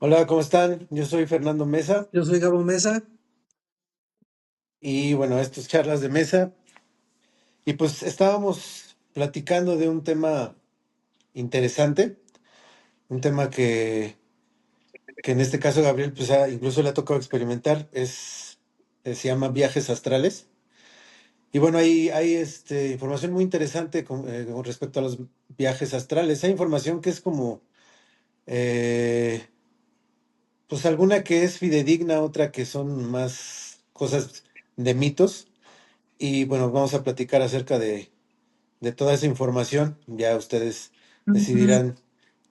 Hola, ¿cómo están? Yo soy Fernando Mesa Yo soy Gabo Mesa. y bueno, esto es Charlas de Mesa. Y pues estábamos platicando de un tema interesante, un tema que en este caso Gabriel pues incluso le ha tocado experimentar, se llama viajes astrales. Y bueno, hay información muy interesante con respecto a los viajes astrales. Hay información que es como, eh, pues alguna que es fidedigna, otra que son más cosas de mitos. Y bueno, vamos a platicar acerca de toda esa información. Ya ustedes Ujú. decidirán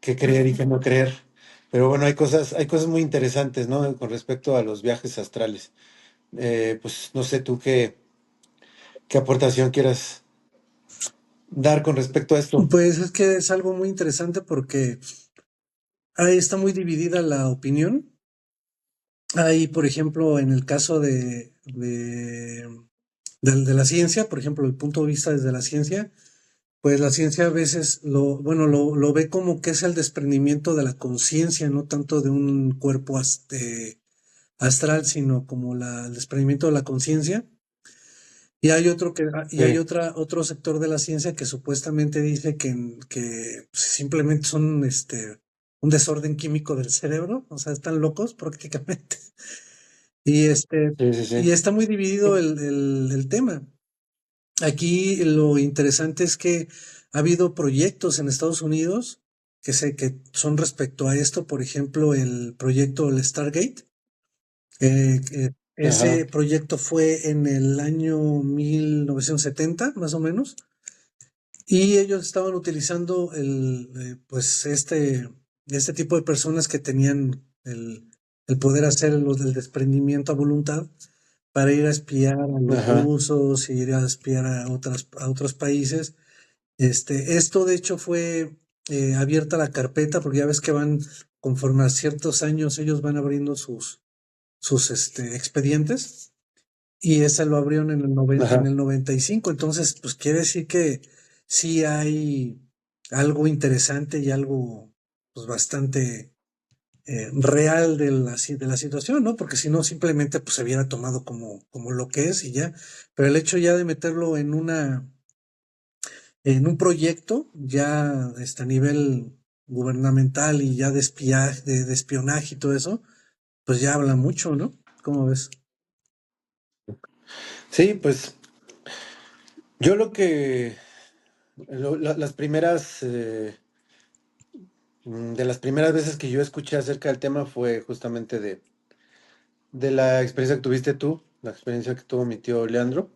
qué creer y qué no creer. Pero bueno, hay cosas muy interesantes, ¿no? Con respecto a los viajes astrales. Pues no sé tú qué aportación quieras dar con respecto a esto. Pues es que es algo muy interesante porque ahí está muy dividida la opinión. Hay, por ejemplo, en el caso de la ciencia, por ejemplo, el punto de vista desde la ciencia, pues la ciencia a veces lo ve como que es el desprendimiento de la conciencia, no tanto de un cuerpo astral, sino como el desprendimiento de la conciencia. Y hay Sí, otro sector de la ciencia que supuestamente dice que simplemente son un desorden químico del cerebro, o sea, están locos prácticamente. Y sí, sí, sí. y está muy dividido el tema. Aquí lo interesante es que ha habido proyectos en Estados Unidos que sé que son respecto a esto, por ejemplo, el proyecto el Stargate. Ajá, Ese proyecto fue en el año 1970, más o menos, y ellos estaban utilizando pues este tipo de personas que tenían el poder hacer el desprendimiento a voluntad para ir a espiar a los ajá, rusos, y ir a espiar a otros países. Esto de hecho fue abierta la carpeta, porque ya ves que van, conforme a ciertos años, ellos van abriendo sus expedientes, y ese lo abrieron en ajá. el 95. Entonces, pues quiere decir que sí hay algo interesante y algo pues bastante real de la situación, ¿no? Porque si no, simplemente pues se hubiera tomado como lo que es y ya. Pero el hecho ya de meterlo en un proyecto ya a nivel gubernamental, y ya de espionaje y todo eso, pues ya habla mucho, ¿no? ¿Cómo ves? Sí, pues yo las primeras, de las primeras veces que yo escuché acerca del tema fue justamente de la experiencia que tuviste tú, la experiencia que tuvo mi tío Leandro,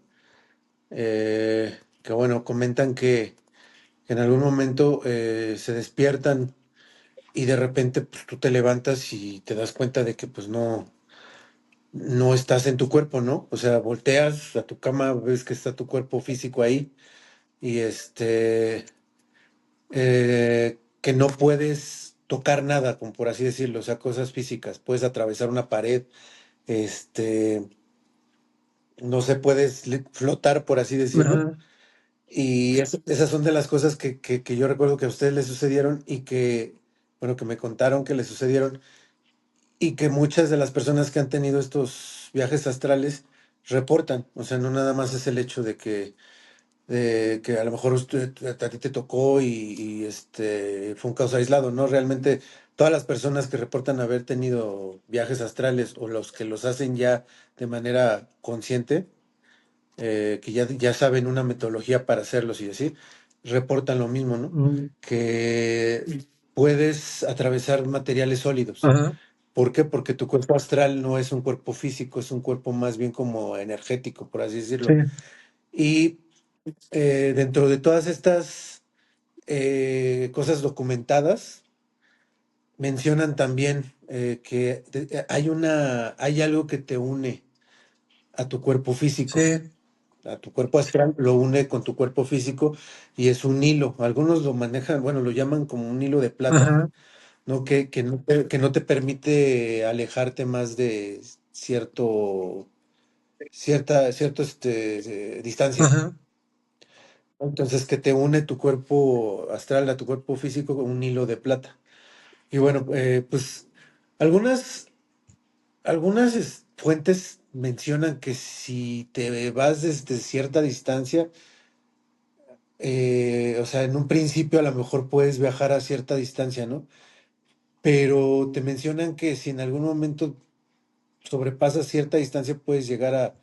que bueno, comentan que en algún momento se despiertan y de repente pues, tú te levantas y te das cuenta de que pues no estás en tu cuerpo, ¿no? O sea, volteas a tu cama, ves que está tu cuerpo físico ahí y que no puedes tocar nada, como por así decirlo, o sea, cosas físicas, puedes atravesar una pared, este, no sé, puedes flotar, por así decirlo. Ajá. Y esas son de las cosas que yo recuerdo que a ustedes les sucedieron y bueno, que me contaron que les sucedieron y que muchas de las personas que han tenido estos viajes astrales reportan. O sea, no nada más es el hecho de que a lo mejor a ti te tocó y fue un caso aislado, ¿no? Realmente todas las personas que reportan haber tenido viajes astrales o los que los hacen ya de manera consciente, que ya saben una metodología para hacerlos y así, reportan lo mismo, ¿no? Mm. Que puedes atravesar materiales sólidos. Ajá. ¿Por qué? Porque tu cuerpo astral no es un cuerpo físico, es un cuerpo más bien como energético, por así Sí. decirlo. Y dentro de todas estas cosas documentadas, mencionan también que hay algo que te une a tu cuerpo físico. Sí. A tu cuerpo astral lo une con tu cuerpo físico y es un hilo. Algunos lo manejan, bueno, lo llaman como un hilo de plata, Ajá. ¿no? Que no te permite alejarte más de cierta distancia. Ajá. Entonces, que te une tu cuerpo astral a tu cuerpo físico con un hilo de plata. Y bueno, pues Algunas, algunas fuentes mencionan que si te vas desde cierta distancia, o sea, en un principio a lo mejor puedes viajar a cierta distancia, ¿no? Pero te mencionan que si en algún momento sobrepasas cierta distancia puedes llegar a,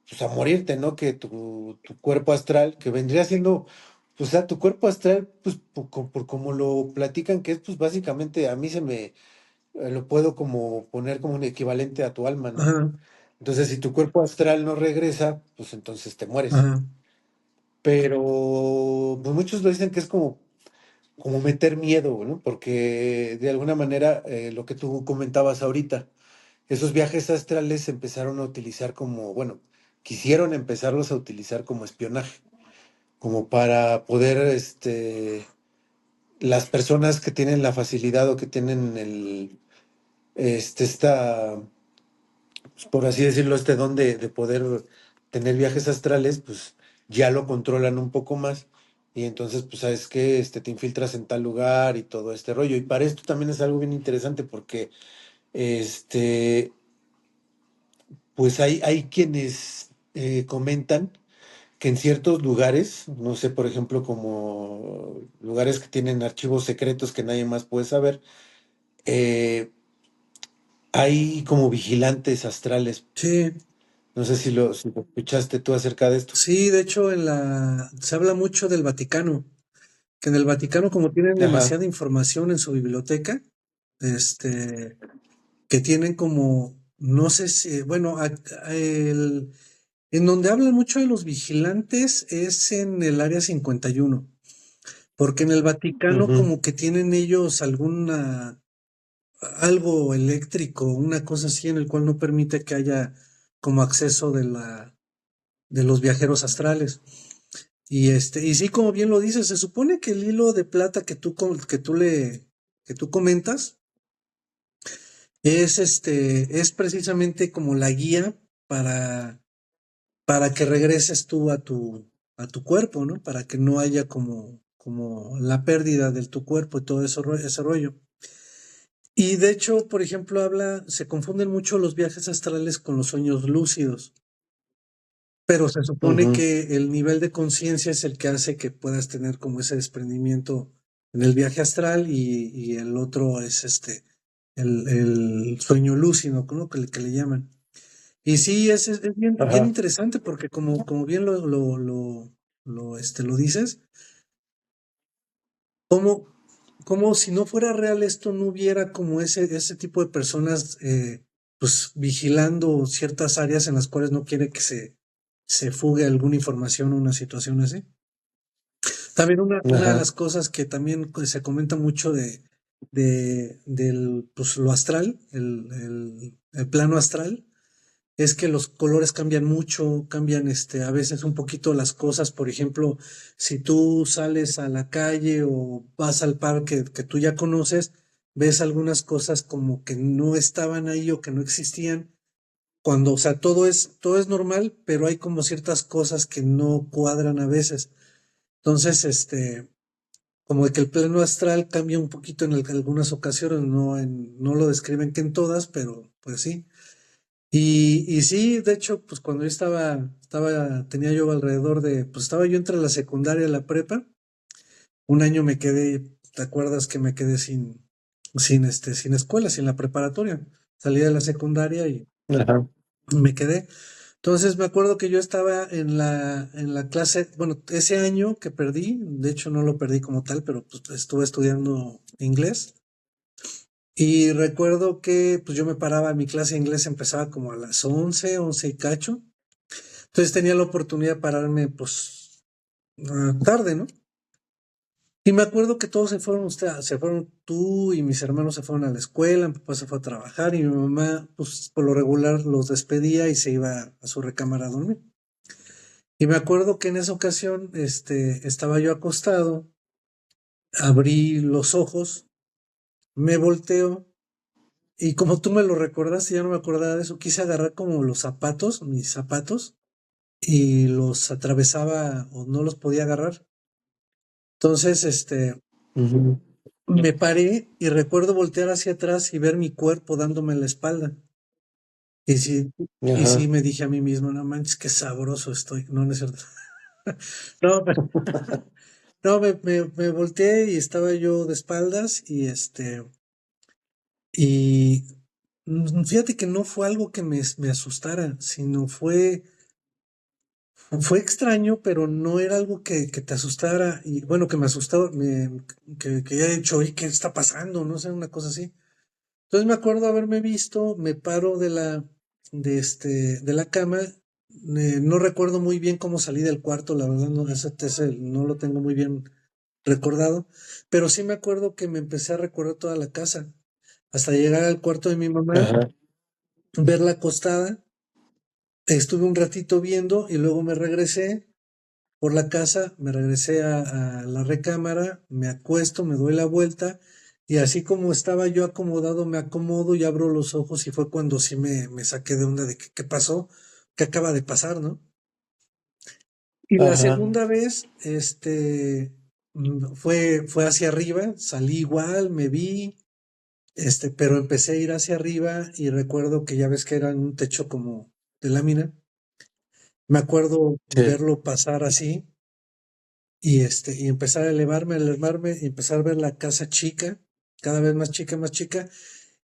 pues, a morirte, ¿no? Que tu cuerpo astral, que vendría siendo, pues, o sea, tu cuerpo astral, pues, por como lo platican, que es, pues, básicamente, a mí se me, lo puedo como poner como un equivalente a tu alma, ¿no? Ajá, Entonces, si tu cuerpo astral no regresa, pues entonces te mueres. ajá. Pero, pues muchos lo dicen que es como meter miedo, ¿no? Porque de alguna manera, lo que tú comentabas ahorita, esos viajes astrales se empezaron a utilizar como, bueno, quisieron empezarlos a utilizar como espionaje, como para poder, las personas que tienen la facilidad o que tienen esta, pues, por así decirlo, este don de poder tener viajes astrales, pues ya lo controlan un poco más. Y entonces, pues, sabes que te infiltras en tal lugar y todo este rollo. Y para esto también es algo bien interesante porque, este, pues hay quienes comentan que en ciertos lugares, no sé, por ejemplo, como lugares que tienen archivos secretos que nadie más puede saber, eh, hay como vigilantes astrales. Sí, No sé si lo escuchaste tú acerca de esto. sí, de hecho se habla mucho del Vaticano, que en el Vaticano como tienen Ajá. demasiada información en su biblioteca, este, que tienen como, no sé si, bueno, en donde hablan mucho de los vigilantes es en el área 51, porque en el Vaticano Ujú. como que tienen ellos algo eléctrico, una cosa así en el cual no permite que haya como acceso de los viajeros astrales. Y sí, como bien lo dices, se supone que el hilo de plata que tú comentas es precisamente como la guía para, para que regreses tú a tu cuerpo, ¿no? Para que no haya como la pérdida de tu cuerpo y todo eso, ese rollo. Y de hecho, por ejemplo, se confunden mucho los viajes astrales con los sueños lúcidos, pero se supone Ujú. que el nivel de conciencia es el que hace que puedas tener como ese desprendimiento en el viaje astral y el otro es el sueño lúcido, ¿no? Que le llaman. Y sí, es bien, bien Ajá. interesante porque como bien lo dices, como, como si no fuera real esto, no hubiera como ese tipo de personas pues vigilando ciertas áreas en las cuales no quiere que se fugue alguna información o una situación así. También una de Ajá. las cosas que también pues, se comenta mucho del pues, lo astral, el plano astral, es que los colores cambian mucho, cambian a veces un poquito las cosas. Por ejemplo, si tú sales a la calle o vas al parque que tú ya conoces, ves algunas cosas como que no estaban ahí o que no existían. Cuando, o sea, todo es normal, pero hay como ciertas cosas que no cuadran a veces. Entonces, como de que el plano astral cambia un poquito en algunas ocasiones, no lo describen que en todas, pero pues sí. Y sí, de hecho, pues cuando yo tenía yo alrededor pues estaba yo entre la secundaria y la prepa, un año me quedé, ¿te acuerdas que me quedé sin escuela, sin la preparatoria? Salí de la secundaria y Ajá. me quedé. Entonces me acuerdo que yo estaba en la clase, bueno, ese año que perdí, de hecho no lo perdí como tal, pero pues estuve estudiando inglés. Y recuerdo que pues yo me paraba, mi clase de inglés empezaba como a las 11 y cacho. Entonces tenía la oportunidad de pararme pues tarde, ¿no? Y me acuerdo que todos se fueron tú y mis hermanos se fueron a la escuela, mi papá se fue a trabajar y mi mamá pues por lo regular los despedía y se iba a su recámara a dormir. Y me acuerdo que en esa ocasión estaba yo acostado, abrí los ojos, me volteo y como tú me lo recordaste, ya no me acordaba de eso, quise agarrar como los zapatos, mis zapatos, y los atravesaba o no los podía agarrar. Entonces, Ujú. Me paré y recuerdo voltear hacia atrás y ver mi cuerpo dándome la espalda. Y sí, y sí Ajá, me dije a mí mismo, no manches, qué sabroso estoy. No, no es cierto. No, no, me volteé y estaba yo de espaldas y fíjate que no fue algo que me asustara, sino fue extraño, pero no era algo que te asustara. Y bueno, que me asustaba, que ya he dicho, oye, ¿qué está pasando? No sé, una cosa así. Entonces me acuerdo haberme visto, me paro de la cama. No recuerdo muy bien cómo salí del cuarto, la verdad, no, no lo tengo muy bien recordado, pero sí me acuerdo que me empecé a recorrer toda la casa, hasta llegar al cuarto de mi mamá, ajá, verla acostada. Estuve un ratito viendo y luego me regresé por la casa, me regresé a la recámara, me acuesto, me doy la vuelta y así como estaba yo acomodado, me acomodo y abro los ojos y fue cuando sí me saqué de onda de que, qué pasó, qué acaba de pasar, ¿no? Y la ajá. segunda vez, fue hacia arriba, salí igual, me vi, pero empecé a ir hacia arriba y recuerdo que ya ves que era en un techo como de lámina. Me acuerdo Sí. verlo pasar así y empezar a elevarme y empezar a ver la casa chica, cada vez más chica, más chica.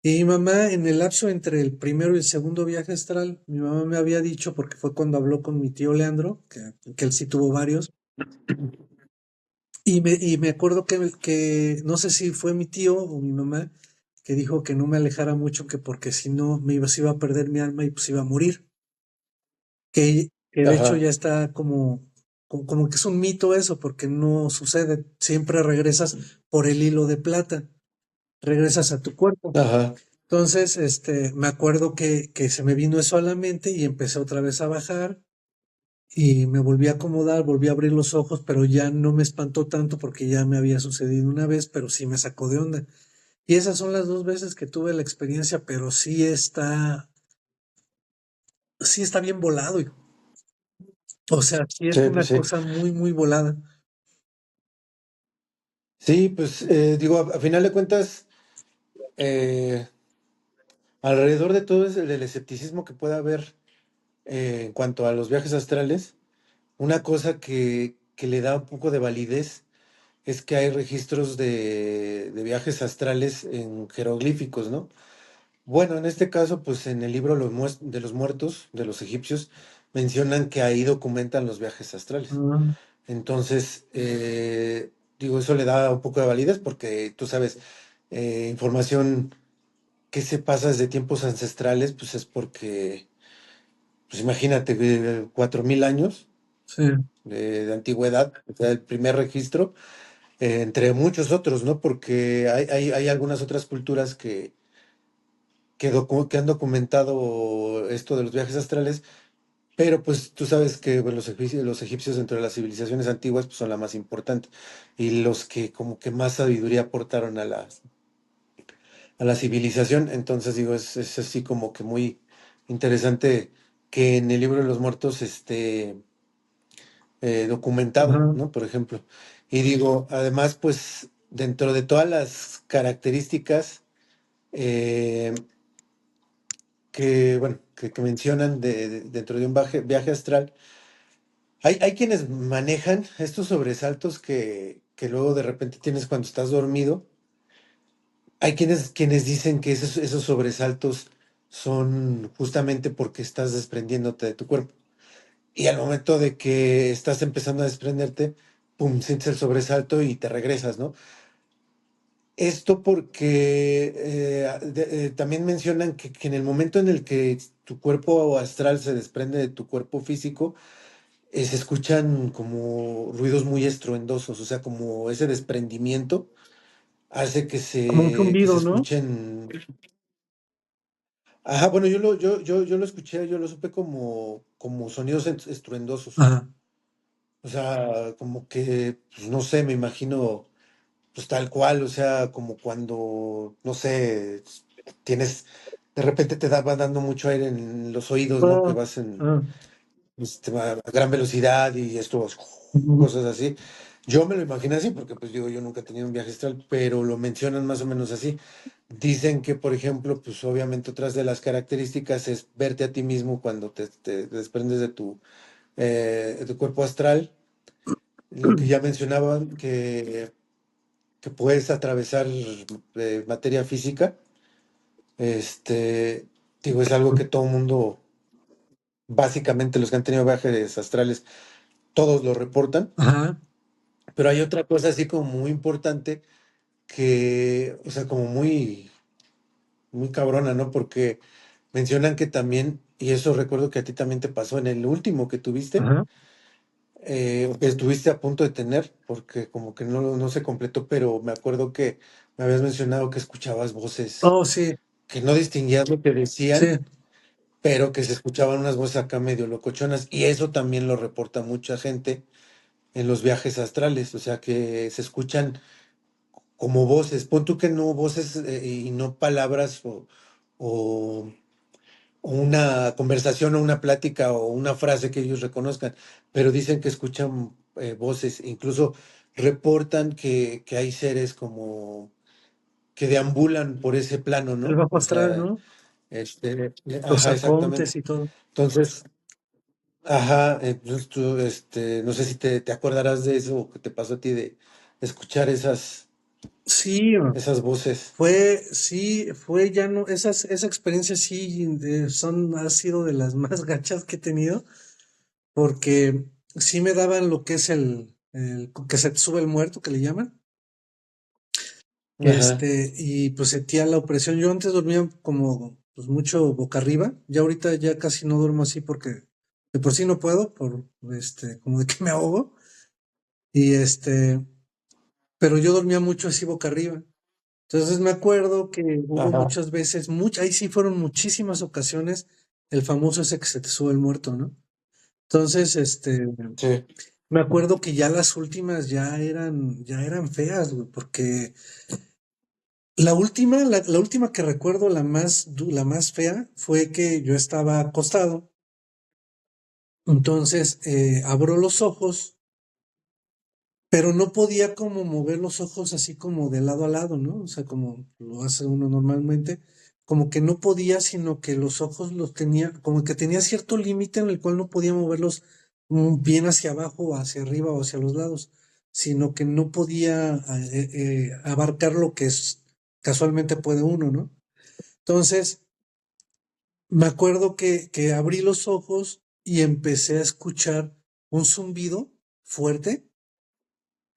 Y mi mamá, en el lapso entre el primero y el segundo viaje astral, mi mamá me había dicho, porque fue cuando habló con mi tío Leandro, que él sí tuvo varios, y me acuerdo que no sé si fue mi tío o mi mamá, que dijo que no me alejara mucho, que porque si no se iba a perder mi alma y pues iba a morir. Que de hecho Ajá, ya está como que es un mito eso, porque no sucede. Siempre regresas por el hilo de plata, regresas a tu cuerpo. ajá, Entonces, me acuerdo que se me vino eso a la mente y empecé otra vez a bajar y me volví a acomodar, volví a abrir los ojos, pero ya no me espantó tanto porque ya me había sucedido una vez, pero sí me sacó de onda. Y esas son las dos veces que tuve la experiencia, pero sí está bien volado. O sea, sí es sí, una pues sí. cosa muy, muy volada. Sí, pues digo, a final de cuentas, eh, alrededor de todo el escepticismo que pueda haber en cuanto a los viajes astrales, una cosa que le da un poco de validez es que hay registros de viajes astrales en jeroglíficos, ¿no? Bueno, en este caso, pues en el libro de los muertos, de los egipcios, mencionan que ahí documentan los viajes astrales. Ah, Entonces, digo, eso le da un poco de validez porque tú sabes, información que se pasa desde tiempos ancestrales, pues es porque, pues imagínate, 4000 años sí. de antigüedad, o sea, el primer registro, entre muchos otros, ¿no? Porque hay algunas otras culturas que han documentado esto de los viajes astrales, pero pues tú sabes que bueno, los egipcios dentro de las civilizaciones antiguas pues, son la más importante y los que como que más sabiduría aportaron a la civilización. Entonces digo, es así como que muy interesante que en el libro de los muertos esté documentado, Ajá, ¿no? Por ejemplo. Y digo, además, pues dentro de todas las características eh, bueno, que mencionan dentro de un viaje astral, hay quienes manejan estos sobresaltos que luego de repente tienes cuando estás dormido. Hay quienes dicen que esos sobresaltos son justamente porque estás desprendiéndote de tu cuerpo. Y al momento de que estás empezando a desprenderte, pum, sientes el sobresalto y te regresas, ¿no? Esto porque también mencionan que en el momento en el que tu cuerpo astral se desprende de tu cuerpo físico, se escuchan como ruidos muy estruendosos, o sea, como ese desprendimiento hace como un que se zumbido, ¿no? escuchen. Ajá, bueno, yo lo escuché, yo lo supe como sonidos estruendosos. Ajá. O sea, como que, pues, no sé, me imagino, pues tal cual, o sea, como cuando, no sé, tienes, de repente va dando mucho aire en los oídos, ¿no? Que Ah, vas ah, a gran velocidad y esto, ujú. cosas así. Yo me lo imaginé así, porque pues digo, yo nunca he tenido un viaje astral, pero lo mencionan más o menos así. Dicen que, por ejemplo, pues obviamente otras de las características es verte a ti mismo cuando te desprendes de tu cuerpo astral. Lo que ya mencionaban, que puedes atravesar materia física, este, digo, es algo que todo mundo, básicamente los que han tenido viajes astrales, todos lo reportan, Ajá, pero hay otra cosa así como muy importante que, o sea, como muy cabrona, ¿no? Porque mencionan que también, y eso recuerdo que a ti también te pasó en el último que tuviste, ajá. o que estuviste a punto de tener, porque como que no se completó, pero me acuerdo que me habías mencionado que escuchabas voces, Oh, sí, que no distinguías lo que decían, sí. pero que se escuchaban unas voces acá medio locochonas, y eso también lo reporta mucha gente en los viajes astrales, o sea, que se escuchan como voces, pon tú que no voces y no palabras o o una conversación o una plática o una frase que ellos reconozcan, pero dicen que escuchan voces, incluso reportan que hay seres como que deambulan por ese plano, El ¿no? bajo O astral, sea, ¿no? Los ajá, arcontes exactamente. y todo. Entonces, ajá, entonces tú, no sé si te acordarás de eso o que te pasó a ti de escuchar Sí, esas voces. fue ya no, esa experiencia sí ha sido de las más gachas que he tenido, porque sí me daban lo que es el que se te sube el muerto, que le llaman, Ajá, y pues sentía la opresión. Yo antes dormía como, pues mucho boca arriba, ya ahorita ya casi no duermo así porque de por sí no puedo, como de que me ahogo, y pero yo dormía mucho así boca arriba. Entonces me acuerdo que hubo ajá, muchas veces, ahí sí fueron muchísimas ocasiones, el famoso ese que se te sube el muerto, ¿no? Entonces, sí, me acuerdo que ya las últimas ya eran feas, güey, porque la última que recuerdo, la más fea, fue que yo estaba acostado. Entonces, abro los ojos, pero no podía como mover los ojos así como de lado a lado, ¿no? O sea, como lo hace uno normalmente, como que no podía, sino que los ojos los tenía, como que tenía cierto límite en el cual no podía moverlos bien hacia abajo o hacia arriba o hacia los lados, sino que no podía abarcar lo que casualmente puede uno, ¿no? Entonces, me acuerdo que abrí los ojos y empecé a escuchar un zumbido fuerte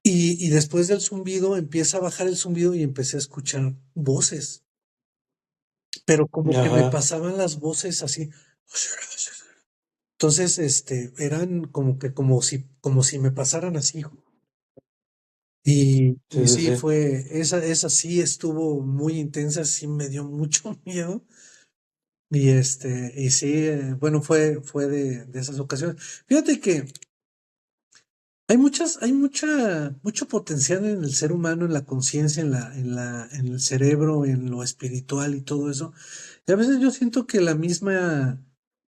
y después del zumbido empieza a bajar el zumbido y empecé a escuchar voces, pero como que me ajá, pasaban las voces así. Entonces, eran como si me pasaran así. Y sí, sí, sí, sí. esa sí estuvo muy intensa, sí me dio mucho miedo. Y sí, bueno, fue de esas ocasiones. Fíjate que mucho potencial en el ser humano, en la conciencia, en el cerebro, en lo espiritual y todo eso. Y a veces yo siento que la misma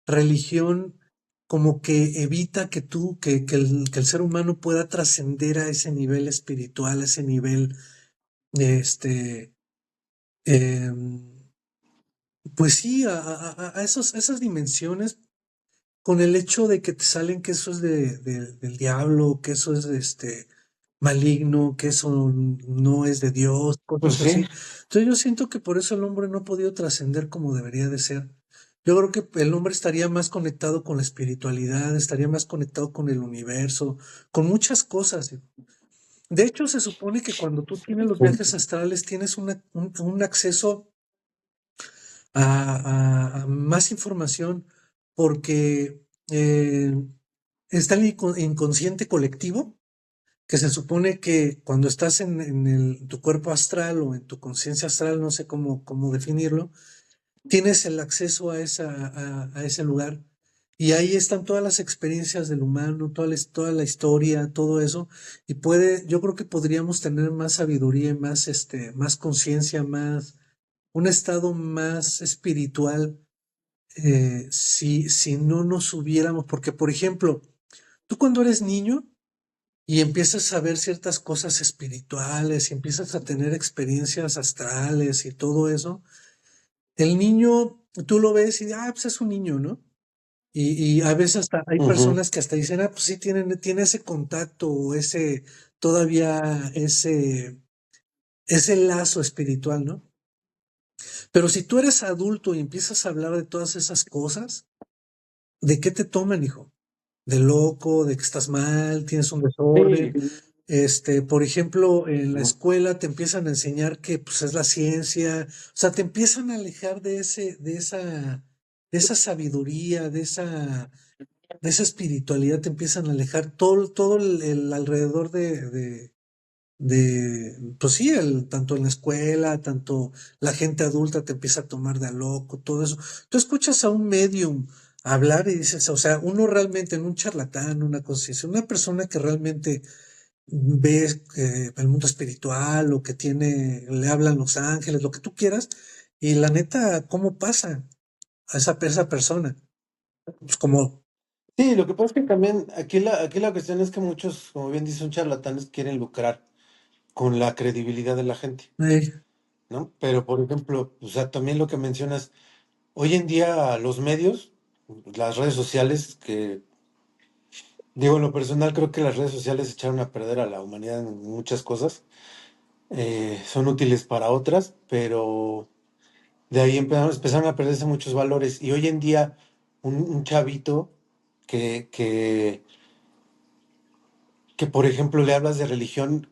religión como que evita que el ser humano pueda trascender a ese nivel espiritual, a ese nivel, este, em, pues sí, a esas dimensiones con el hecho de que te salen que eso es del diablo, que eso es maligno, que eso no es de Dios, Pues cosas sí, así. Entonces yo siento que por eso el hombre no ha podido trascender como debería de ser. Yo creo que el hombre estaría más conectado con la espiritualidad, estaría más conectado con el universo, con muchas cosas. De hecho, se supone que cuando tú tienes los viajes astrales tienes un acceso a más información porque está el inconsciente colectivo, que se supone que cuando estás en tu cuerpo astral o en tu conciencia astral, no sé cómo definirlo, tienes el acceso a ese lugar. Y ahí están todas las experiencias del humano, toda la historia, todo eso. Y yo creo que podríamos tener más sabiduría, y más conciencia, un estado más espiritual, si no nos hubiéramos, porque por ejemplo, tú cuando eres niño, y empiezas a ver ciertas cosas espirituales y empiezas a tener experiencias astrales y todo eso, el niño, tú lo ves y, pues es un niño, ¿no? Y a veces hasta hay Ujú. personas que hasta dicen, pues sí, tiene ese contacto o todavía ese lazo espiritual, ¿no? Pero si tú eres adulto y empiezas a hablar de todas esas cosas, ¿de qué te toman, hijo? ¿De loco? ¿De que estás mal? ¿Tienes un desorden? Sí. Por ejemplo, en la Ujú. escuela te empiezan a enseñar que pues es la ciencia, o sea, te empiezan a alejar de esa sabiduría, de esa espiritualidad, te empiezan a alejar todo el alrededor pues sí, tanto en la escuela, tanto la gente adulta te empieza a tomar de a loco, todo eso. Tú escuchas a un medium hablar y dices, o sea, uno realmente, en un charlatán, una conciencia, una persona que realmente ve el mundo espiritual o que le hablan los ángeles, lo que tú quieras, y la neta, ¿cómo pasa a esa persona? Pues como, Sí, lo que pasa es que también aquí la cuestión es que muchos, como bien dice, son charlatanes, quieren lucrar con la credibilidad de la gente, eh, ¿no? Pero, por ejemplo, o sea, también lo que mencionas, hoy en día los medios, las redes sociales, que digo, en lo personal creo que las redes sociales echaron a perder a la humanidad en muchas cosas, son útiles para otras, pero de ahí empezaron a perderse muchos valores y hoy en día un chavito que, por ejemplo, le hablas de religión,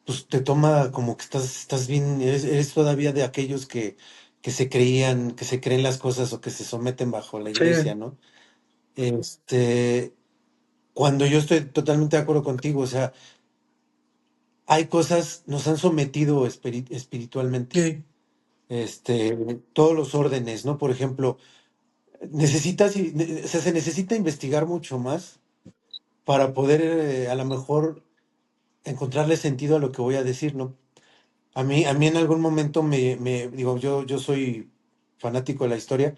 pues te toma como que estás bien, eres todavía de aquellos que se creen las cosas o que se someten bajo la sí, iglesia, ¿no? Este, cuando yo estoy totalmente de acuerdo contigo, o sea, hay cosas, nos han sometido espiritualmente, sí, todos los órdenes, ¿no? Por ejemplo, o sea, se necesita investigar mucho más para poder, a lo mejor, encontrarle sentido a lo que voy a decir, ¿no? A mí en algún momento digo, yo soy fanático de la historia,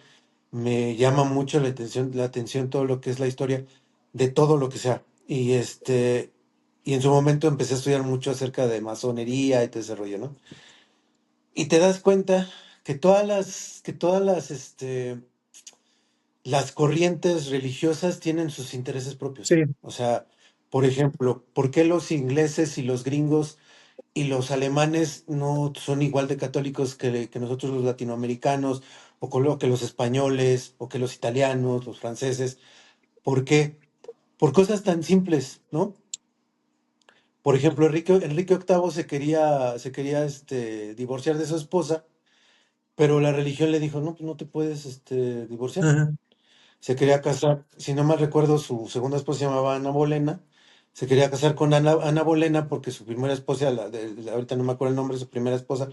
me llama mucho la atención todo lo que es la historia, de todo lo que sea. Y en su momento empecé a estudiar mucho acerca de masonería y todo ese rollo, ¿no? Y te das cuenta que todas las corrientes religiosas tienen sus intereses propios. sí, O sea, por ejemplo, ¿por qué los ingleses y los gringos y los alemanes no son igual de católicos que nosotros los latinoamericanos, que los españoles, o que los italianos, los franceses? ¿Por qué? Por cosas tan simples, ¿no? Por ejemplo, Enrique VIII se quería divorciar de su esposa, pero la religión le dijo, no, pues no te puedes divorciar. ajá, Se quería casar, si no mal recuerdo, su segunda esposa se llamaba Ana Bolena. Se quería casar con Ana Bolena porque su primera esposa, ahorita no me acuerdo el nombre, su primera esposa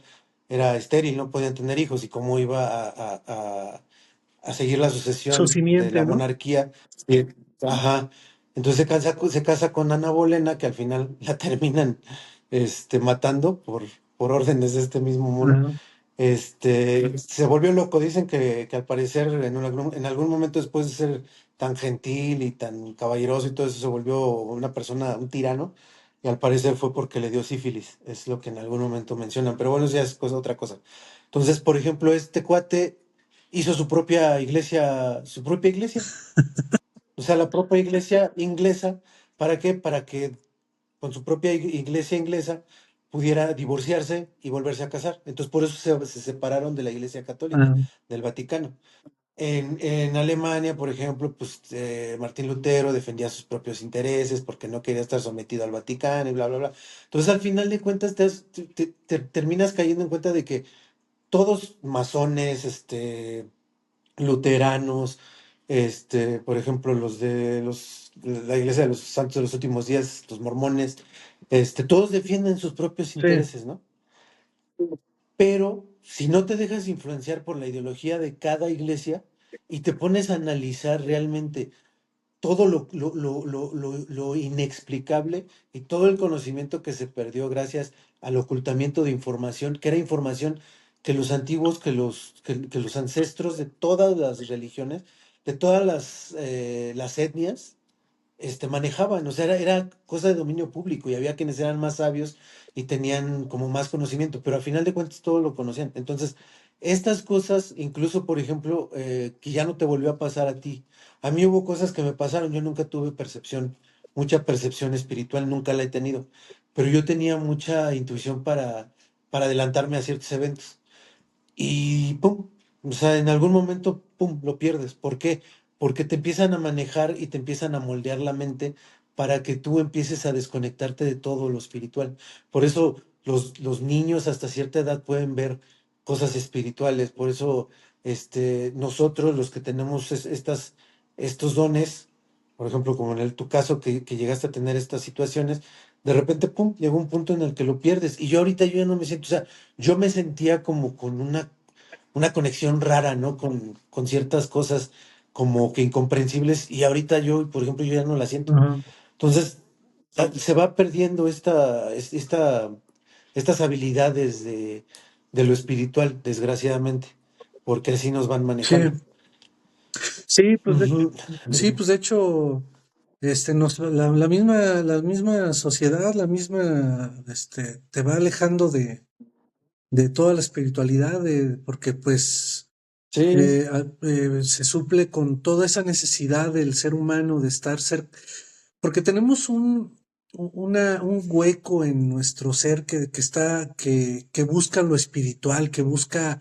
era estéril, no podían tener hijos y cómo iba a seguir la su sucesión de la simiente, ¿no? monarquía. Sí, ajá. Entonces se casa con Ana Bolena, que al final la terminan matando por órdenes de este mismo mono. Ajá, Se volvió loco. Dicen que al parecer en algún momento, después de ser tan gentil y tan caballeroso y todo eso, se volvió una persona, un tirano. Y al parecer fue porque le dio sífilis. Es lo que en algún momento mencionan. Pero bueno, eso ya es otra cosa. Entonces, por ejemplo, este cuate hizo su propia iglesia, su propia iglesia. O sea, la propia iglesia inglesa. ¿Para qué? Para que con su propia iglesia inglesa pudiera divorciarse y volverse a casar. Entonces, por eso se separaron de la Iglesia Católica, ajá, del Vaticano. En Alemania, por ejemplo, pues Martín Lutero defendía sus propios intereses porque no quería estar sometido al Vaticano y bla, bla, bla. Entonces, al final de cuentas, te terminas cayendo en cuenta de que todos masones, luteranos, por ejemplo, la Iglesia de los Santos de los Últimos Días, los mormones, todos defienden sus propios sí, intereses, ¿no? Pero si no te dejas influenciar por la ideología de cada iglesia y te pones a analizar realmente todo lo inexplicable y todo el conocimiento que se perdió gracias al ocultamiento de información, que era información que los antiguos, que los ancestros de todas las religiones, de todas las etnias, manejaban, o sea, era cosa de dominio público y había quienes eran más sabios y tenían como más conocimiento, pero al final de cuentas todo lo conocían. Entonces, estas cosas, incluso por ejemplo, que ya no te volvió a pasar a ti. A mí hubo cosas que me pasaron, yo nunca tuve percepción, mucha percepción espiritual, nunca la he tenido, pero yo tenía mucha intuición para adelantarme a ciertos eventos. Y pum, o sea, en algún momento, pum, lo pierdes. ¿Por qué? Porque te empiezan a manejar y te empiezan a moldear la mente para que tú empieces a desconectarte de todo lo espiritual. Por eso los niños hasta cierta edad pueden ver cosas espirituales. Por eso, nosotros, los que tenemos estos dones, por ejemplo, como en tu caso, que llegaste a tener estas situaciones, de repente, pum, llegó un punto en el que lo pierdes. Y yo ahorita yo ya no me siento, o sea, yo me sentía como con una conexión rara, ¿no? Con ciertas cosas como que incomprensibles y ahorita yo, por ejemplo, yo ya no la siento. Ajá. Entonces, se va perdiendo estas habilidades de lo espiritual, desgraciadamente, porque así nos van Sí, manejando. sí, pues de, Ujú. sí, pues de hecho, la misma sociedad, te va alejando de toda la espiritualidad, porque pues Sí, se suple con toda esa necesidad del ser humano de estar cerca, porque tenemos un hueco en nuestro ser que busca lo espiritual, que busca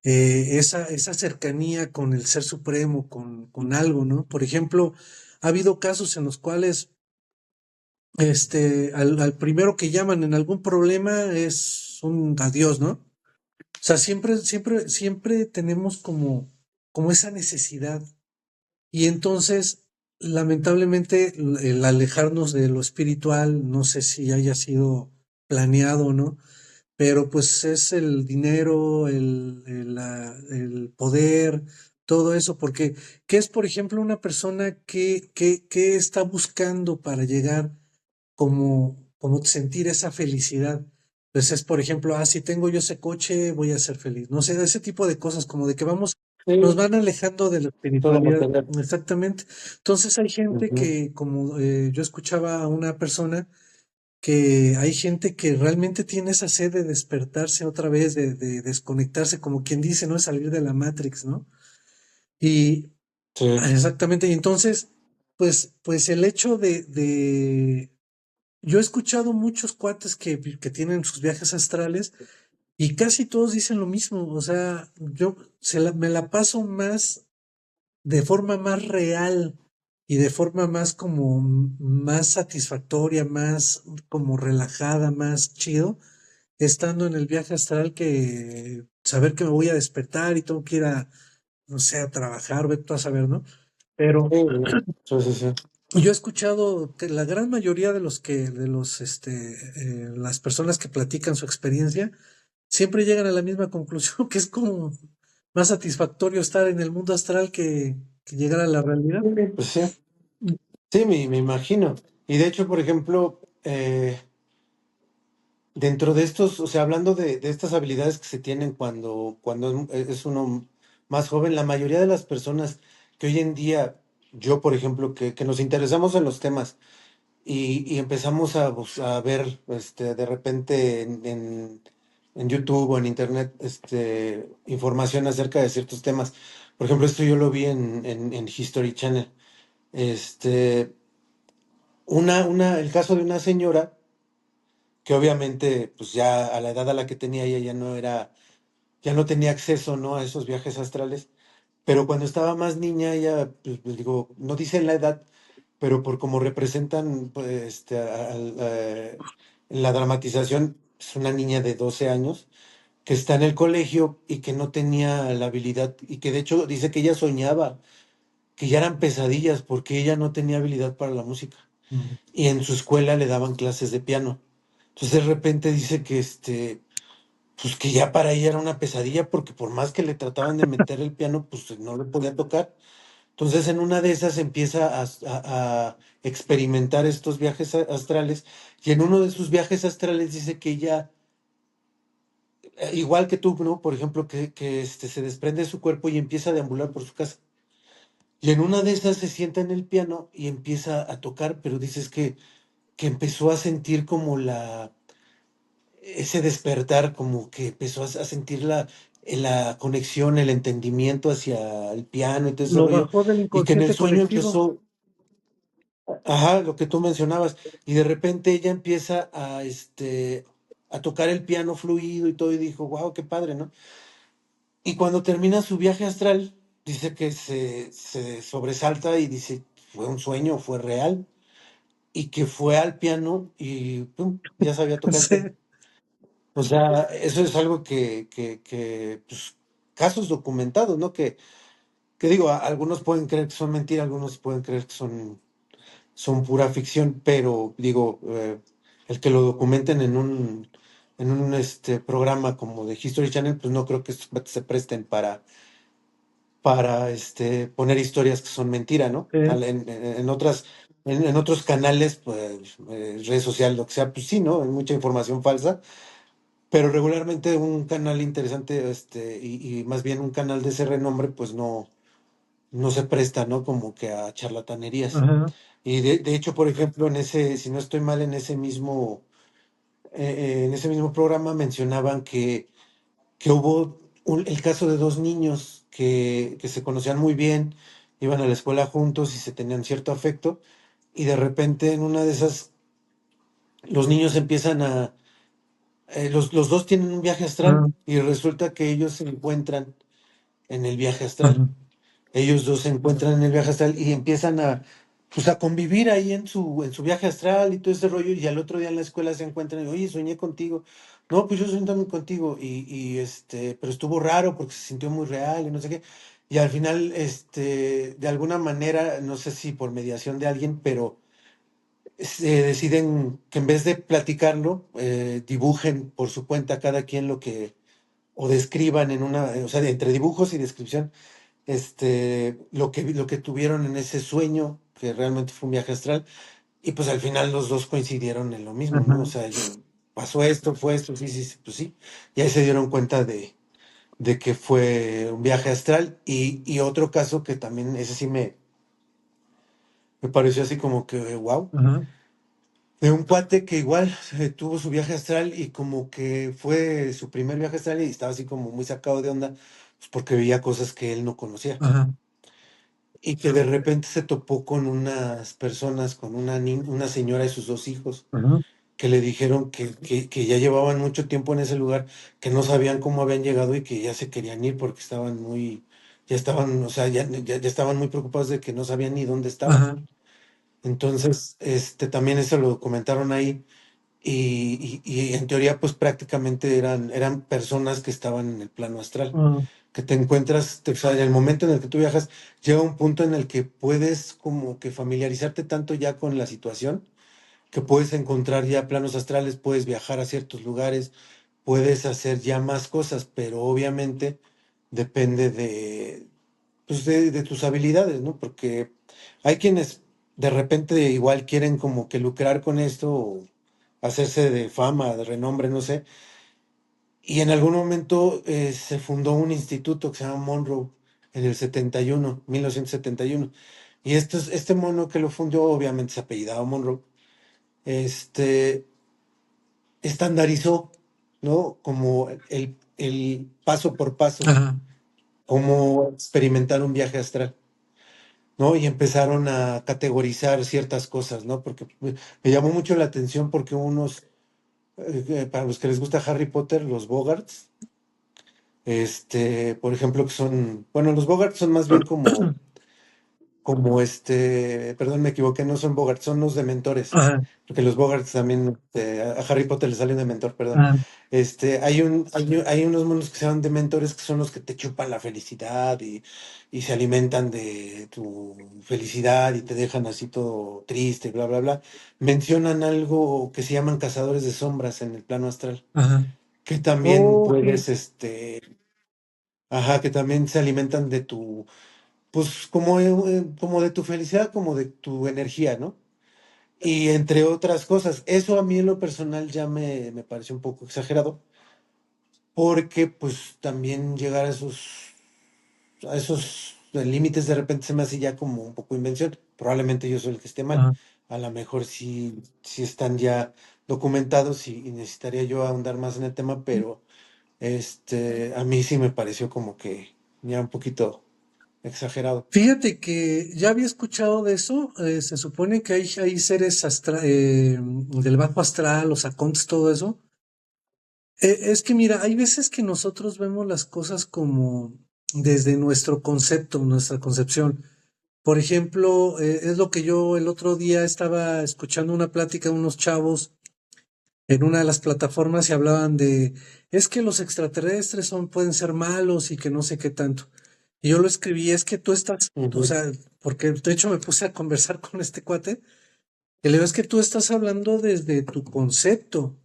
esa cercanía con el ser supremo, con algo, ¿no? Por ejemplo, ha habido casos en los cuales al primero que llaman en algún problema es un adiós, ¿no? O sea, siempre tenemos como esa necesidad. Y entonces, lamentablemente, el alejarnos de lo espiritual, no sé si haya sido planeado o no, pero pues es el dinero, el poder, todo eso, porque ¿qué es, por ejemplo, una persona que está buscando para llegar como sentir esa felicidad? Pues es, por ejemplo, si tengo yo ese coche, voy a ser feliz. No sé, ese tipo de cosas, como de que nos sí, van alejando de la todo espiritualidad. material. Exactamente. Entonces hay gente Ujú. que, como yo escuchaba a una persona, que hay gente que realmente tiene esa sed de despertarse otra vez, de desconectarse, como quien dice, ¿no? Es salir de la Matrix, ¿no? Y Sí, exactamente, y entonces, pues el hecho yo he escuchado muchos cuates que tienen sus viajes astrales y casi todos dicen lo mismo, o sea, yo me la paso más de forma más real y de forma más como más satisfactoria, más como relajada, más chido, estando en el viaje astral, que saber que me voy a despertar y tengo que ir no sé, a trabajar, ve tú a saber, ¿no? Pero sí, sí, sí, sí. yo he escuchado que la gran mayoría las personas que platican su experiencia, siempre llegan a la misma conclusión, que es como más satisfactorio estar en el mundo astral que llegar a la realidad. Sí, pues sí, sí, me imagino. Y de hecho, por ejemplo, dentro de estos, o sea, hablando de estas habilidades que se tienen cuando es uno más joven, la mayoría de las personas que hoy en día, yo por ejemplo, que nos interesamos en los temas y empezamos a ver de repente en YouTube o en Internet información acerca de ciertos temas. Por ejemplo, esto yo lo vi en History Channel. Este, el caso de una señora que obviamente, pues ya a la edad a la que tenía ella ya no tenía acceso, ¿no? A esos viajes astrales, pero cuando estaba más niña, ella, pues, digo, no dicen la edad, pero por cómo representan, pues, en la dramatización, es una niña de 12 años que está en el colegio y que no tenía la habilidad, y que de hecho dice que ella soñaba, que ya eran pesadillas porque ella no tenía habilidad para la música Ujú. y en su escuela le daban clases de piano. Entonces de repente dice que pues que ya para ella era una pesadilla porque por más que le trataban de meter el piano, pues no le podía tocar. Entonces en una de esas empieza a experimentar estos viajes astrales y en uno de sus viajes astrales dice que ella, igual que tú, ¿no? Por ejemplo, que se desprende de su cuerpo y empieza a deambular por su casa. Y en una de esas se sienta en el piano y empieza a tocar, pero dices que empezó a sentir como ese despertar, como que empezó a sentir la conexión, el entendimiento hacia el piano y todo ese Lo rollo, bajó del y que en el inconsciente sueño colectivo. empezó, ajá, lo que tú mencionabas, y de repente ella empieza a tocar el piano fluido y todo, y dijo, wow, qué padre, ¿no? Y cuando termina su viaje astral, dice que se sobresalta y dice, fue un sueño, fue real, y que fue al piano y pum, ya sabía tocar el Sí, piano. O sea, eso es algo pues, casos documentados, ¿no? Que digo, algunos pueden creer que son mentiras, algunos pueden creer que son pura ficción, pero digo, el que lo documenten en un programa como de History Channel, pues no creo que se presten para poner historias que son mentira, ¿no? sí, En otros canales, pues, redes sociales, lo que sea, pues sí, ¿no? Hay mucha información falsa, pero regularmente un canal interesante, y más bien un canal de ese renombre, pues no se presta, ¿no? Como que a charlatanerías. ajá, Y de hecho, por ejemplo, si no estoy mal, en ese mismo programa mencionaban que hubo el caso de dos niños que se conocían muy bien, iban a la escuela juntos y se tenían cierto afecto, y de repente en una de esas, los niños los dos tienen un viaje astral, ajá, y resulta que ellos se encuentran en el viaje astral. ajá, Ellos dos se encuentran en el viaje astral y empiezan pues a convivir ahí en su viaje astral y todo ese rollo, y al otro día en la escuela se encuentran y, oye, soñé contigo. No, pues yo soñé también contigo, pero estuvo raro porque se sintió muy real y no sé qué. Y al final, de alguna manera, no sé si por mediación de alguien, pero se deciden que en vez de platicarlo, dibujen por su cuenta cada quien o describan o sea, entre dibujos y descripción, lo que tuvieron en ese sueño, que realmente fue un viaje astral, y pues al final los dos coincidieron en lo mismo, ¿no? O ajá, sea, pasó esto, fue esto, sí, sí, sí, pues sí. Y ahí se dieron cuenta de que fue un viaje astral. Y otro caso que también, ese sí me pareció así como que, wow, ajá, de un cuate que igual tuvo su viaje astral y como que fue su primer viaje astral y estaba así como muy sacado de onda, pues porque veía cosas que él no conocía. ajá, Y que de repente se topó con unas personas, con una señora y sus dos hijos, ajá, que le dijeron que ya llevaban mucho tiempo en ese lugar, que no sabían cómo habían llegado y que ya se querían ir porque ya estaban, o sea, ya estaban muy preocupados de que no sabían ni dónde estaban. ajá, Entonces, también eso lo comentaron ahí, y en teoría, pues prácticamente eran personas que estaban en el plano astral, ajá, que te encuentras, o sea, en el momento en el que tú viajas, llega un punto en el que puedes como que familiarizarte tanto ya con la situación, que puedes encontrar ya planos astrales, puedes viajar a ciertos lugares, puedes hacer ya más cosas, pero obviamente depende pues de tus habilidades, ¿no? Porque hay quienes de repente igual quieren como que lucrar con esto o hacerse de fama, de renombre, no sé. Y en algún momento se fundó un instituto que se llama Monroe en el 71, 1971. Y este mono que lo fundó, obviamente se apellidaba Monroe, este, estandarizó, ¿no? Como el paso por paso, ajá, cómo experimentar un viaje astral, ¿no? Y empezaron a categorizar ciertas cosas, ¿no? Porque me llamó mucho la atención porque para los que les gusta Harry Potter, los Bogarts, por ejemplo, bueno, los Bogarts son más bien perdón, me equivoqué, no son Bogarts, son los dementores, ajá, porque los Bogarts también, a Harry Potter le sale un dementor, perdón. ajá, Hay unos monos que se llaman dementores, que son los que te chupan la felicidad y se alimentan de tu felicidad y te dejan así todo triste, bla, bla, bla. Mencionan algo que se llaman cazadores de sombras en el plano astral, ajá. que también Oh, sí, puedes, ajá, que también se alimentan pues como de tu felicidad, como de tu energía, ¿no? Y entre otras cosas, eso a mí en lo personal ya me pareció un poco exagerado, porque pues también llegar a esos en límites de repente se me hace ya como un poco invención. Probablemente yo soy el que esté mal. Ajá. A lo mejor sí, sí están ya documentados y necesitaría yo ahondar más en el tema, pero a mí sí me pareció como que ya un poquito exagerado. Fíjate que ya había escuchado de eso. Se supone que hay seres del bajo astral, los acontes, todo eso. Es que mira, hay veces que nosotros vemos las cosas como desde nuestro concepto, nuestra concepción. Por ejemplo, es lo que yo el otro día estaba escuchando una plática de unos chavos en una de las plataformas y hablaban de, es que los extraterrestres pueden ser malos y que no sé qué tanto. Y yo lo escribí, es que tú estás, o Ujú, sea, porque de hecho me puse a conversar con este cuate, y le digo, es que tú estás hablando desde tu concepto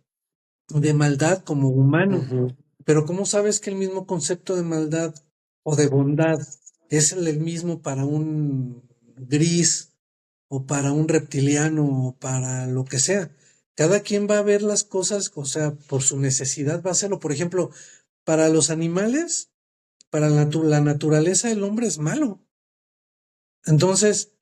de maldad como humano, ujú, pero ¿cómo sabes que el mismo concepto de maldad o de bondad es el mismo para un gris o para un reptiliano o para lo que sea? Cada quien va a ver las cosas, o sea, por su necesidad va a hacerlo. Por ejemplo, para los animales, para la naturaleza, el hombre es malo. Entonces,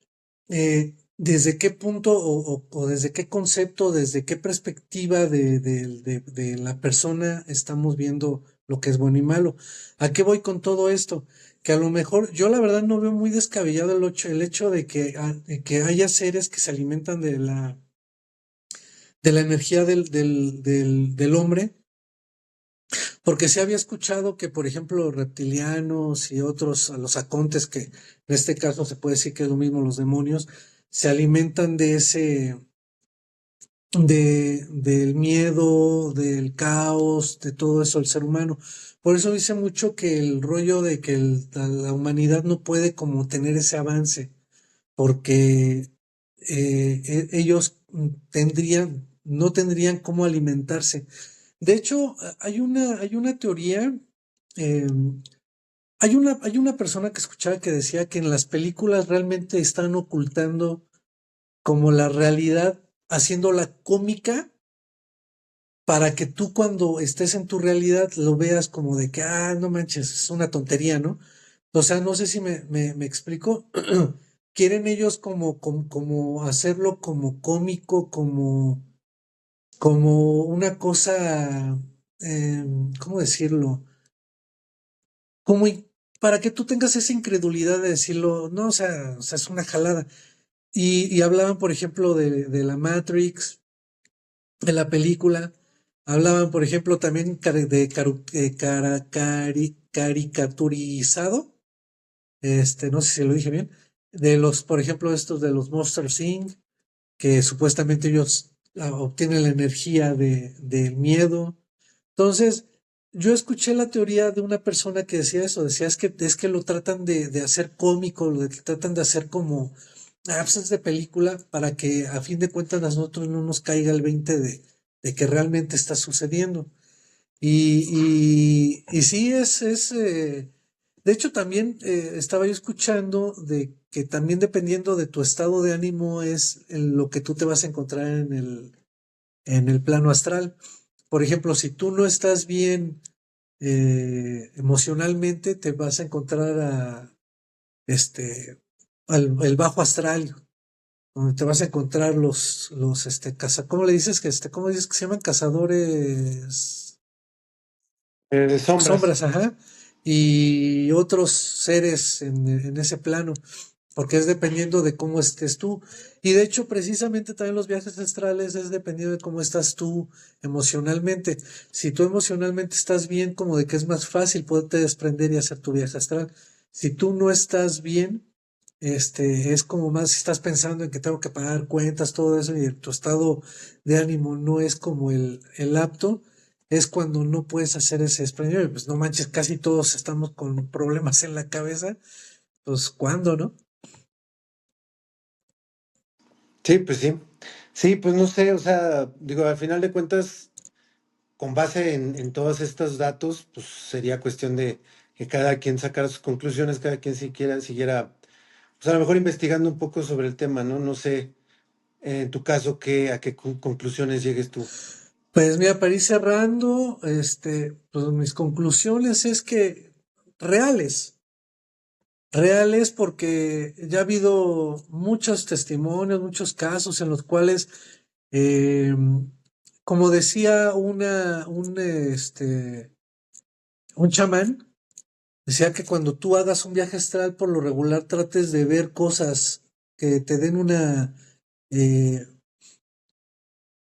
¿desde qué punto o desde qué concepto, desde qué perspectiva de la persona estamos viendo lo que es bueno y malo? ¿A qué voy con todo esto? Que a lo mejor yo la verdad no veo muy descabellado el hecho de que haya seres que se alimentan de la energía del hombre, porque se había escuchado que, por ejemplo, los reptilianos y otros, a los acontes, que en este caso se puede decir que es lo mismo, los demonios, se alimentan del miedo, del caos, de todo eso el ser humano. Por eso dice mucho que el rollo de que la humanidad no puede como tener ese avance, porque ellos no tendrían cómo alimentarse. De hecho, hay una teoría, eh, hay una persona que escuchaba que decía que en las películas realmente están ocultando como la realidad, haciéndola cómica para que tú cuando estés en tu realidad lo veas como de que, no manches, es una tontería, ¿no? O sea, no sé si me explico. Quieren ellos como hacerlo como cómico, como una cosa, ¿cómo decirlo? Como para que tú tengas esa incredulidad de decirlo, no, o sea, es una jalada. Y hablaban, por ejemplo, de la Matrix, de la película. Hablaban, por ejemplo, también caricaturizado, no sé si lo dije bien, de los, por ejemplo, estos de los Monster Inc., que supuestamente ellos obtienen la energía del miedo. Entonces, yo escuché la teoría de una persona que decía eso, decía es que lo tratan de hacer cómico, lo que tratan de hacer como absence de película para que a fin de cuentas a nosotros no nos caiga el 20 de que realmente está sucediendo. Y sí, de hecho también estaba yo escuchando de que también dependiendo de tu estado de ánimo es lo que tú te vas a encontrar en el plano astral. Por ejemplo, si tú no estás bien emocionalmente, te vas a encontrar este, el bajo astral, donde te vas a encontrar ¿cómo le dices cómo dices que se llaman? Cazadores de sombras. sombras, ajá, y otros seres en ese plano, porque es dependiendo de cómo estés tú. Y de hecho, precisamente también los viajes astrales es dependiendo de cómo estás tú emocionalmente. Si tú emocionalmente estás bien, como de que es más fácil poderte desprender y hacer tu viaje astral. Si tú no estás bien, es como más si estás pensando en que tengo que pagar cuentas, todo eso, y tu estado de ánimo no es como el apto, es cuando no puedes hacer ese desprendimiento. Pues no manches, casi todos estamos con problemas en la cabeza. Pues, ¿cuándo, no? Sí, pues sí. Sí, pues no sé, o sea, digo, al final de cuentas, con base en todos estos datos, pues sería cuestión de que cada quien sacara sus conclusiones, cada quien siguiera, pues a lo mejor investigando un poco sobre el tema, ¿no? No sé, en tu caso, a qué conclusiones llegues tú. Pues mira, para ir cerrando, pues mis conclusiones es que reales. reales porque ya ha habido muchos testimonios, muchos casos en los cuales, eh, como decía un chamán, decía que cuando tú hagas un viaje astral, por lo regular trates de ver cosas que te den eh,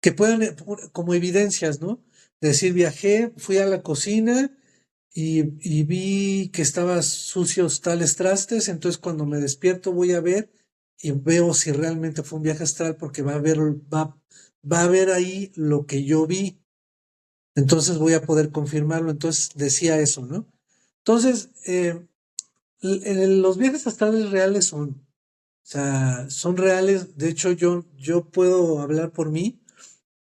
que puedan, como evidencias, ¿no? De decir, viajé, fui a la cocina y vi que estaban sucios tales trastes, entonces cuando me despierto voy a ver y veo si realmente fue un viaje astral porque va a ver ahí lo que yo vi, entonces voy a poder confirmarlo, entonces decía eso, ¿no? Entonces, los viajes astrales reales son, o sea, son reales, de hecho yo puedo hablar por mí,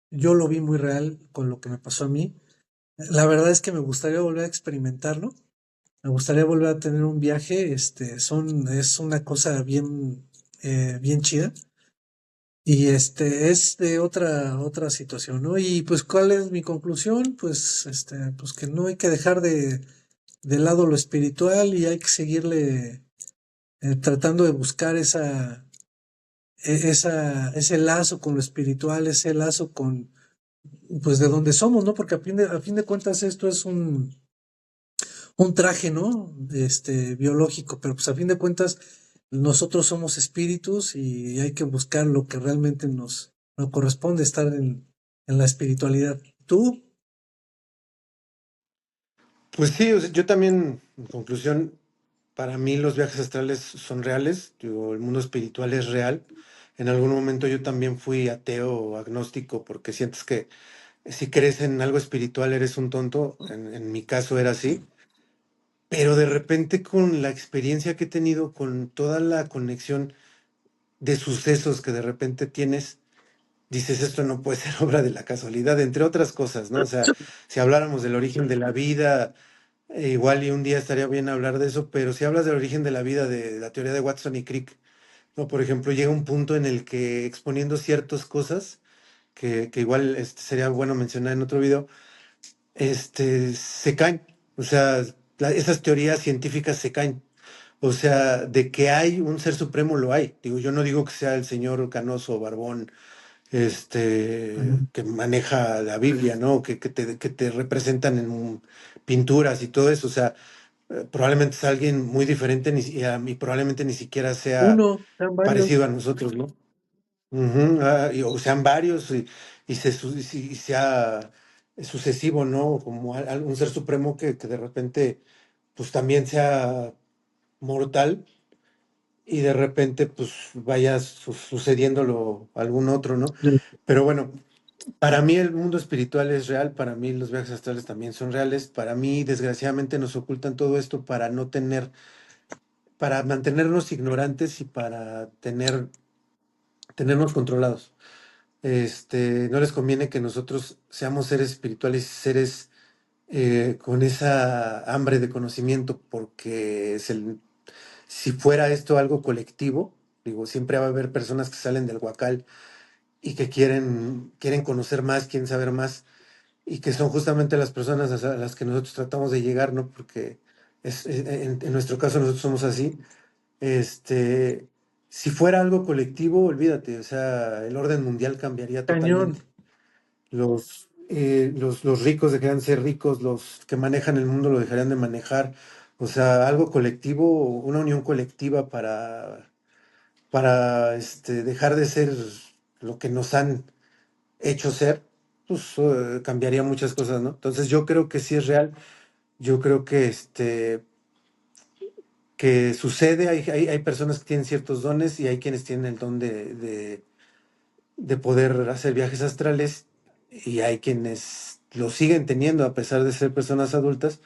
yo lo vi muy real con lo que me pasó a mí. La verdad es que me gustaría volver a experimentarlo. Me gustaría volver a tener un viaje. Es una cosa bien chida. Y es de otra situación, ¿no? Y pues, ¿cuál es mi conclusión? Pues, pues que no hay que dejar de lado lo espiritual y hay que seguirle tratando de buscar ese lazo con lo espiritual, ese lazo con, pues de donde somos, ¿no? Porque a fin de cuentas esto es un traje, ¿no? Biológico, pero pues a fin de cuentas nosotros somos espíritus y hay que buscar lo que realmente nos corresponde estar en la espiritualidad. ¿Tú? Pues sí, o sea, yo también, en conclusión, para mí los viajes astrales son reales, digo, el mundo espiritual es real. En algún momento yo también fui ateo o agnóstico porque sientes que si crees en algo espiritual eres un tonto, en mi caso era así, pero de repente con la experiencia que he tenido, con toda la conexión de sucesos que de repente tienes, dices, esto no puede ser obra de la casualidad, entre otras cosas, ¿no? O sea, si habláramos del origen de la vida, igual y un día estaría bien hablar de eso, pero si hablas del origen de la vida, de la teoría de Watson y Crick, ¿no? Por ejemplo, llega un punto en el que exponiendo ciertas cosas, que igual sería bueno mencionar en otro video, se caen. O sea, esas teorías científicas se caen. O sea, de que hay un ser supremo, lo hay. Digo, yo no digo que sea el señor Canoso Barbón, Ujú. que maneja la Biblia, ¿no? Que te representan en pinturas y todo eso. O sea, probablemente es alguien muy diferente y probablemente ni siquiera sea Uno, sean parecido varios. a nosotros, ¿no? Ujú, o sean varios y sea sucesivo, ¿no? Como un ser supremo que de repente pues también sea mortal y de repente pues vaya sucediéndolo a algún otro, ¿no? Pero bueno, para mí el mundo espiritual es real, para mí los viajes astrales también son reales, para mí desgraciadamente nos ocultan todo esto para no tener, para mantenernos ignorantes y para tenernos controlados. No les conviene que nosotros seamos seres espirituales, seres con esa hambre de conocimiento, porque si fuera esto algo colectivo, digo, siempre va a haber personas que salen del huacal y que quieren conocer más, quieren saber más, y que son justamente las personas a las que nosotros tratamos de llegar, ¿no? Porque en nuestro caso nosotros somos así. Este, si fuera algo colectivo, olvídate, o sea, el orden mundial cambiaría Cañón. totalmente. Los ricos dejarían de ser ricos, los que manejan el mundo lo dejarían de manejar. O sea, algo colectivo, una unión colectiva para dejar de ser lo que nos han hecho ser, pues cambiaría muchas cosas, ¿no? Entonces yo creo que sí es real, yo creo que sucede, hay personas que tienen ciertos dones y hay quienes tienen el don de poder hacer viajes astrales y hay quienes lo siguen teniendo a pesar de ser personas adultas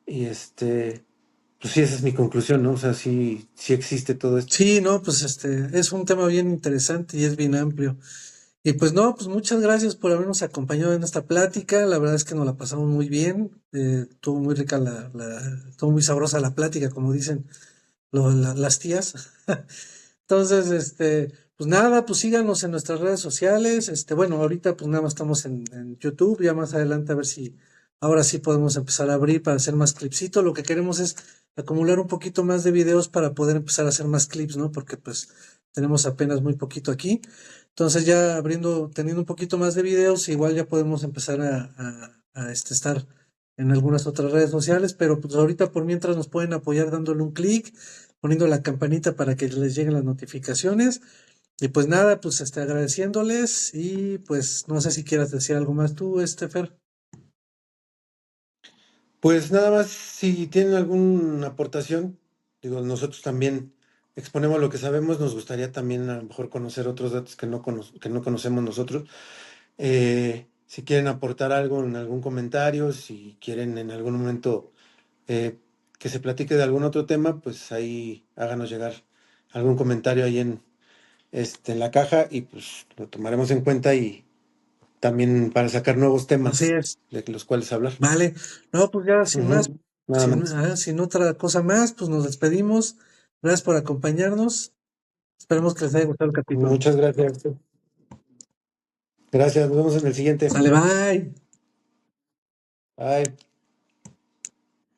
y pues sí, esa es mi conclusión, ¿no? O sea, sí, sí existe todo esto. Sí, no, pues es un tema bien interesante y es bien amplio. Y pues no, pues muchas gracias por habernos acompañado en esta plática. La verdad es que nos la pasamos muy bien. Estuvo muy rica estuvo muy sabrosa la plática, como dicen las tías. Entonces, pues nada, pues síganos en nuestras redes sociales. Bueno, ahorita pues nada más estamos en YouTube, ya más adelante a ver si ahora sí podemos empezar a abrir para hacer más clipsitos. Lo que queremos es acumular un poquito más de videos para poder empezar a hacer más clips, ¿no? Porque pues tenemos apenas muy poquito aquí. Entonces ya teniendo un poquito más de videos, igual ya podemos empezar a estar en algunas otras redes sociales, pero pues ahorita por mientras nos pueden apoyar dándole un clic, poniendo la campanita para que les lleguen las notificaciones. Y pues nada, pues agradeciéndoles y pues no sé si quieras decir algo más tú, Fer. Pues nada más, si tienen alguna aportación, digo, nosotros también exponemos lo que sabemos, nos gustaría también a lo mejor conocer otros datos que no conocemos nosotros. Si quieren aportar algo en algún comentario, si quieren en algún momento eh, que se platique de algún otro tema, pues ahí háganos llegar algún comentario ahí en la caja y pues lo tomaremos en cuenta y también para sacar nuevos Así temas es. de los cuales hablar. Vale. No, pues ya sin más, Ujú, nada más. sin otra cosa más, pues nos despedimos. Gracias por acompañarnos. Esperemos que les haya gustado el capítulo. Muchas gracias. Gracias, nos vemos en el siguiente. Sale, bye. Bye.